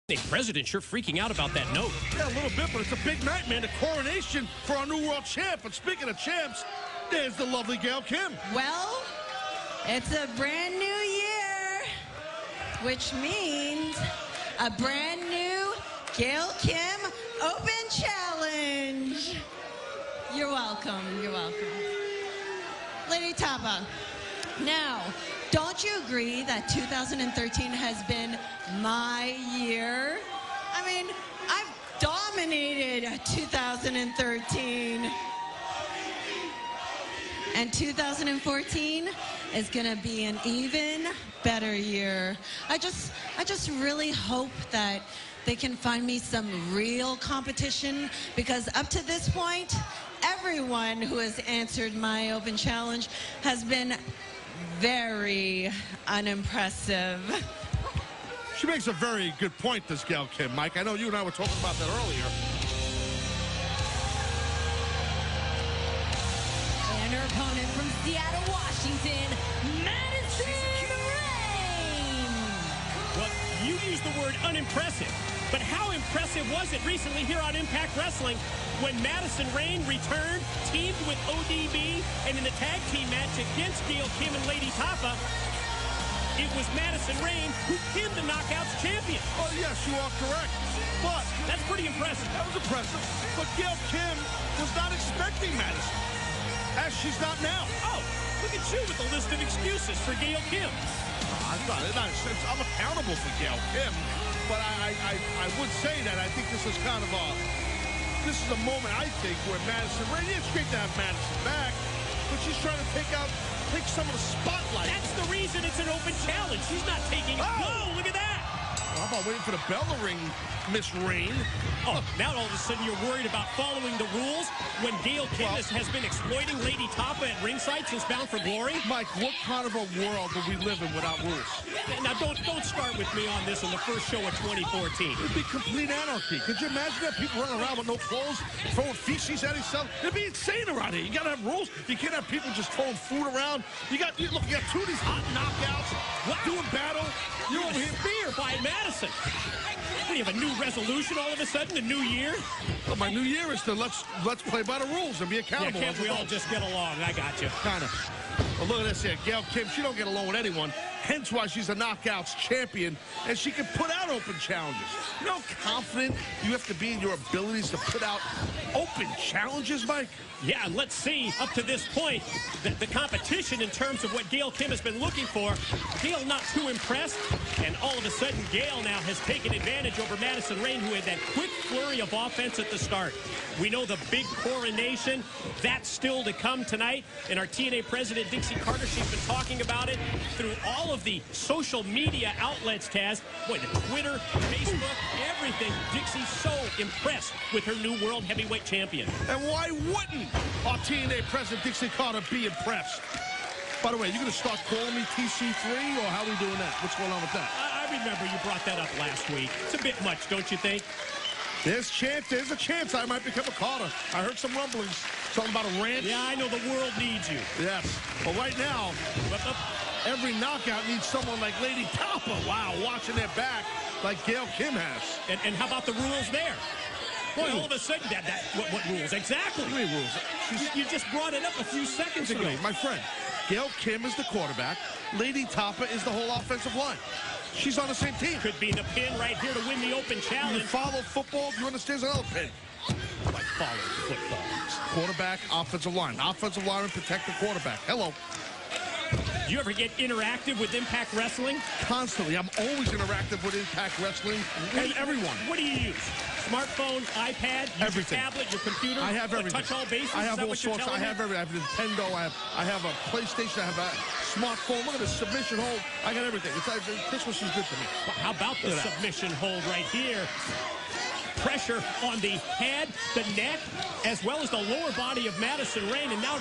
The president sure freaking out about that note. Yeah, a little bit, but it's a big night, man. The coronation for our new world champ. But speaking of champs, there's the lovely Gail Kim. Well, it's a brand new year, which means a brand new Gail Kim Open Challenge. You're welcome. You're welcome. Lady Tapa, now, don't you agree that 2013 has been my year? I mean, I've dominated 2013. And 2014 is going to be an even better year. I just really hope that they can find me some real competition, because up to this point, everyone who has answered my open challenge has been very unimpressive. She makes a very good point, this Gail Kim, Mike. I know you and I were talking about that earlier. And her opponent from Seattle, Washington, Madison Rayne. Well, you used the word unimpressive, but how impressive was it recently here on Impact Wrestling when Madison Rayne returned, teamed with ODB, and in the tag team match against Gail Kim and Lady Tapa, it was Madison Rayne who pinned the Knockouts champion. Oh, yes, you are correct. But that's pretty impressive. That was impressive. But Gail Kim was not expecting Madison, as she's not now. Oh, look at you with a list of excuses for Gail Kim. I'm accountable for Gail Kim, but I would say that I think this is kind of a moment, I think, where Madison Rayne, it's great to have Madison back, but she's trying to take some of the spotlight. That's the reason it's an open challenge. She's not taking it. Whoa, look at that. Well, how about waiting for the bell to ring, Miss Rayne? Oh, now all of a sudden you're worried about following the rules when Gail Kim has been exploiting Lady Tapa at ringside since Bound for Glory? Mike, what kind of a world do we live in without rules? Now, don't start with me on this in the first show of 2014. It'd be complete anarchy. Could you imagine that? People running around with no clothes, throwing feces at each other? It'd be insane around here. You gotta have rules. You can't have people just throwing food around. You got two of these hot knockouts, doing battle. You're over here fear by Madison. What, do you have a new resolution all of a sudden, a new year? Well, my new year is to let's play by the rules and be accountable. Yeah, can't we all just get along? I got you. Kind of. Well, look at this here. Gail Kim, she don't get along with anyone. Hence why she's a Knockouts champion, and she can put out open challenges. You know how confident you have to be in your abilities to put out open challenges, Mike? Yeah, and let's see, up to this point, the competition in terms of what Gail Kim has been looking for. Gail not too impressed, and all of a sudden, Gail now has taken advantage over Madison Rayne, who had that quick flurry of offense at the start. We know the big coronation, that's still to come tonight, and our TNA president, Dixie Carter, she's been talking about it through all of the social media outlets, Taz. Boy, the Twitter, Facebook, everything. Dixie's so impressed with her new World Heavyweight Champion. And why wouldn't our TNA president, Dixie Carter, be impressed? By the way, you're going to start calling me TC3, or how are we doing that? What's going on with that? I remember you brought that up last week. It's a bit much, don't you think? There's a chance I might become a Carter. I heard some rumblings, something about a ranch. Yeah, I know the world needs you. Yes. Well, right now, every knockout needs someone like Lady Tapa. Wow, watching their back like Gail Kim has. And how about the rules there? Boy, all of a sudden, what rules? Exactly. What rules? You just brought it up a few seconds ago. My friend, Gail Kim is the quarterback. Lady Tapa is the whole offensive line. She's on the same team. Could be the pin right here to win the open challenge. You follow football, you understand another pin. I follow football. Quarterback, offensive line. Offensive lineman protect the quarterback. Hello. Do you ever get interactive with Impact Wrestling? Constantly. I'm always interactive with Impact Wrestling and everyone. What do you use? Smartphone, iPad, everything. Your tablet, your computer? I have everything. Touch all bases? I have all sorts. I have everything. I have Nintendo. I have a PlayStation. I have a smartphone. Look at the submission hold. I got everything. Christmas is good to me. Well, how about the submission hold right here? Pressure on the head, the neck, as well as the lower body of Madison Rayne. And now,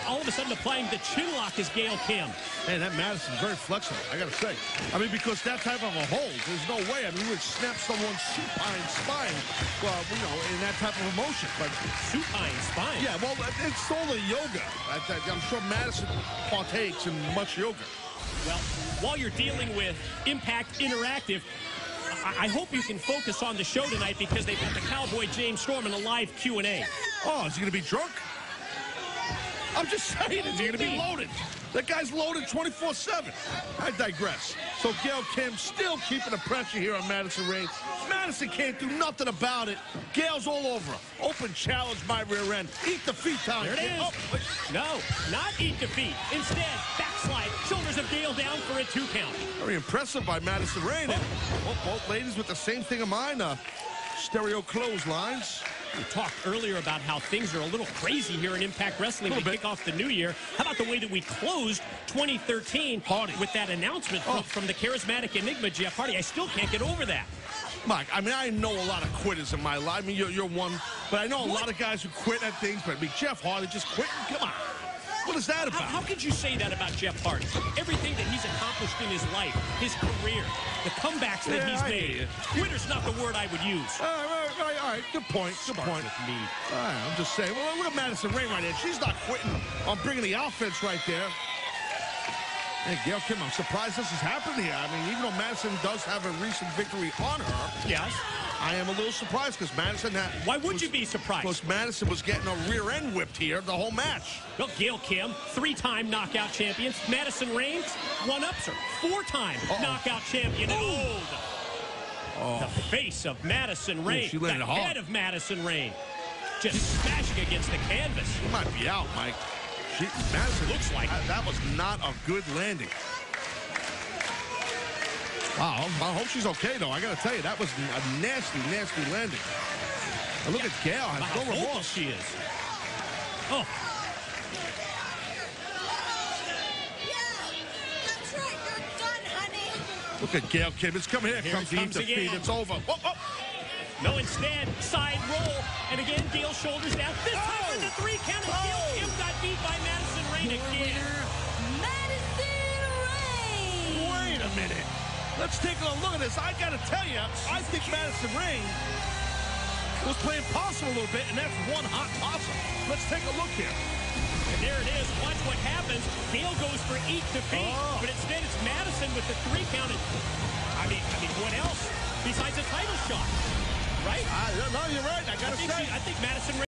all of a sudden, applying the chin lock is Gail Kim. Man, that Madison's very flexible, I got to say. I mean, because that type of a hold, there's no way. I mean, you would snap someone's supine spine, well, you know, in that type of emotion. But supine spine? Yeah, well, it's all the yoga. I'm sure Madison partakes in much yoga. Well, while you're dealing with Impact Interactive, I hope you can focus on the show tonight because they've got the Cowboy James Storm in a live Q&A. Oh, is he going to be drunk? I'm just saying, is he going to be loaded? That guy's loaded 24/7. I digress. So Gail Kim still keeping the pressure here on Madison Rayne. Madison can't do nothing about it. Gail's all over her. Open challenge my rear end. Eat the feet time. There it is. Oh. No, not eat defeat. Instead, backslide. Shoulders of Gail down for a 2 count. Very impressive by Madison Rayne. Both ladies with the same thing of mine. Stereo clotheslines. We talked earlier about how things are a little crazy here in Impact Wrestling to kick off the new year. How about the way that we closed 2013 with that announcement from the charismatic enigma Jeff Hardy? I still can't get over that. Mike, I mean, I know a lot of quitters in my life. I mean, you're one, but I know a lot of guys who quit at things, but I mean, Jeff Hardy just quitting? Come on. What is that about? How could you say that about Jeff Hardy? Everything that he's accomplished in his life, his career, the comebacks that he's made. Quitter's not the word I would use. All right, good point. Good point. With me. All right, I'm just saying. Well, look at Madison Rayne right there. She's not quitting on bringing the offense right there. Hey, Gail Kim, I'm surprised this is happening here. I mean, even though Madison does have a recent victory on her, yes, I am a little surprised because Madison had... Why would you be surprised? Because Madison was getting a rear end whipped here the whole match. Well, Gail Kim, 3-time knockout champion. Madison Rayne, one-ups her, 4-time knockout champion. The face of Madison Rayne, she landed the hard. head of Madison Rayne, just smashing against the canvas. She might be out, Mike. Madison looks like that was not a good landing. Wow, I hope she's okay, though. I got to tell you, that was a nasty, nasty landing. And look at Gail. Has no remorse. She is. Oh. That's right. You're done, honey. Look at Gail Kim. It's coming here. Here it comes to again. feet. It's over. Whoa. No, instead, side roll. And again, Gail shoulders down. This time with the 3 count. And Gail Kim got beat by Madison Rayne again. Madison Rayne. Wait a minute. Let's take a look at this. I got to tell you, I think Madison Rayne was playing possum a little bit, and that's one hot possum. Let's take a look here. And there it is. Watch what happens. Gail goes for eat defeat, but instead it's Madison with the 3 count. I mean, what else besides a title shot? Right? No, you're right. I got to say. I think Madison